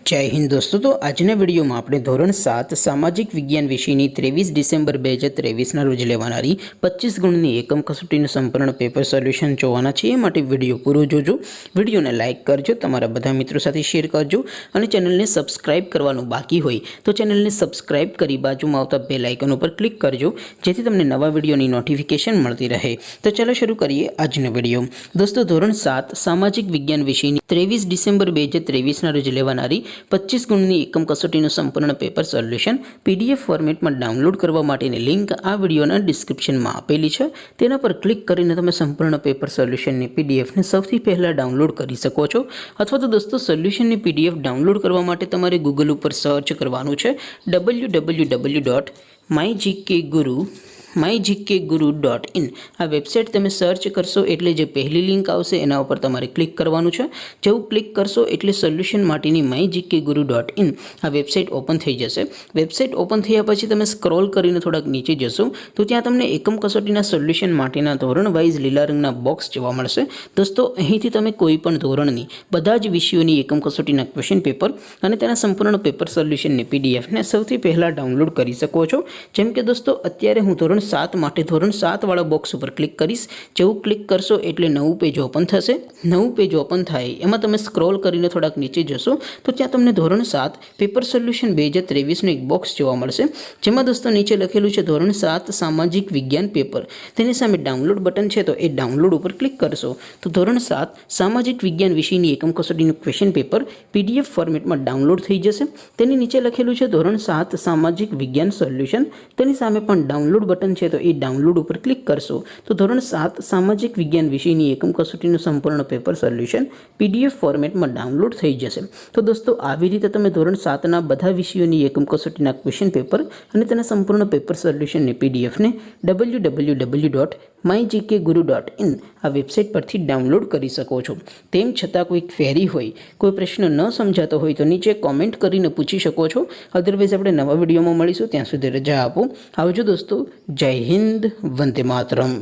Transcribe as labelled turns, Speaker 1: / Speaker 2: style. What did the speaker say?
Speaker 1: जय हिंद दोस्तों। तो आजना विडियो में આપણે ધોરણ 7 સામાજિક વિજ્ઞાન વિષયની 23 ડિસેમ્બર 2023 ના રોજ લેવાનારી 25 ગુણની એકમ કસોટીનું સંપૂર્ણ પેપર સોલ્યુશન જોવાના છે। એ માટે વિડિયો પૂરો જોજો, વિડિયોને લાઈક કરજો, તમારા બધા મિત્રો સાથે શેર કરજો અને ચેનલને સબસ્ક્રાઇબ કરવાનું બાકી હોય તો ચેનલને સબસ્ક્રાઇબ કરી બાજુમાં આવતા બેલ આઇકન ઉપર ક્લિક કરજો જેથી તમને નવા વિડિયોની નોટિફિકેશન મળતી રહે। તો ચાલો શરૂ કરીએ આજનો વિડિયો। દોસ્તો ધોરણ 7 સામાજિક વિજ્ઞાન વિષયની 23 ડિસેમ્બર 2023 ના રોજ લેવાનારી 25 ગુણની એકમ કસોટીનું સંપૂર્ણ પેપર સોલ્યુશન પીડીએફ ફોર્મેટમાં ડાઉનલોડ કરવા માટેની લિંક આ વિડિયોના ડિસ્ક્રિપ્શનમાં આપેલી છે। તેના પર ક્લિક કરીને તમે સંપૂર્ણ પેપર સોલ્યુશનની પીડીએફને સૌથી પહેલાં ડાઉનલોડ કરી શકો છો। અથવા તો દોસ્તો સોલ્યુશનની પીડીએફ ડાઉનલોડ કરવા માટે તમારે ગૂગલ ઉપર સર્ચ કરવાનું છે www.mygkguru.in। આ વેબસાઇટ તમે સર્ચ કરશો એટલે જે પહેલી લિંક આવશે એના ઉપર તમારે ક્લિક કરવાનું છે। જેવું ક્લિક કરશો એટલે સોલ્યુશન માટેની mygkguru.in આ વેબસાઇટ ઓપન થઈ જશે। વેબસાઇટ ઓપન થયા પછી તમે સ્ક્રોલ કરીને થોડાક નીચે જશો તો ત્યાં તમને એકમ કસોટીના સોલ્યુશન માટેના ધોરણ વાઇઝ લીલા રંગના બોક્સ જોવા મળશે। દોસ્તો અહીંથી તમે કોઈ પણ ધોરણની બધા જ વિષયોની એકમ કસોટીના ક્વેશ્ચન પેપર અને તેના સંપૂર્ણ પેપર સોલ્યુશનની પીડીએફને સૌથી પહેલાં ડાઉનલોડ કરી શકો છો। જેમ કે દોસ્તો અત્યારે હું ધોરણ 7 માટે ધોરણ 7 વાળા બોક્સ ઉપર ક્લિક કરીશ। જેવું ક્લિક કરશો એટલે નવું પેજ ઓપન થશે। નવું પેજ ઓપન થાય એમાં તમે સ્ક્રોલ કરીને થોડાક નીચે જશો તો ત્યાં તમને ધોરણ 7 પેપર સોલ્યુશન 2023નું એક બોક્સ જોવા મળશે જેમાં દોસ્તો નીચે લખેલું છે ધોરણ 7 સામાજિક વિજ્ઞાન પેપર। તેની સામે ડાઉનલોડ બટન છે તો એ ડાઉનલોડ ઉપર ક્લિક કરશો તો ધોરણ 7 સામાજિક વિજ્ઞાન વિષયની એકમ કસોટીનું ક્વેશ્ચન પેપર પીડીએફ ફોર્મેટમાં ડાઉનલોડ થઈ જશે। તેની નીચે લખેલું છે ધોરણ 7 સામાજિક વિજ્ઞાન સોલ્યુશન। તેની સામે પણ ડાઉનલોડ બટન છે તો એ ડાઉનલોડ ઉપર ક્લિક કરશો તો ધોરણ 7 સામાજિક વિજ્ઞાન વિષયની એકમ કસોટીનું સંપૂર્ણ પેપર સોલ્યુશન પીડીએફ ફોર્મેટમાં ડાઉનલોડ થઈ જશે। તો દોસ્તો આવી રીતે તમે ધોરણ 7ના બધા વિષયોની એકમ કસોટીના ક્વેશ્ચન પેપર અને તેના સંપૂર્ણ પેપર સોલ્યુશનની પીડીએફને www.mygkguru.in આ વેબસાઇટ પરથી ડાઉનલોડ કરી શકો છો। તેમ છતાં કોઈ ક્વેરી હોય, કોઈ પ્રશ્ન ન સમજાતો હોય તો નીચે કોમેન્ટ કરીને પૂછી શકો છો। અધરવાઇઝ આપણે નવા વિડીયોમાં મળીશું, ત્યાં સુધી રજા આપો। આવજો દોસ્તો। જય હિન્દ, વંદે માતરમ।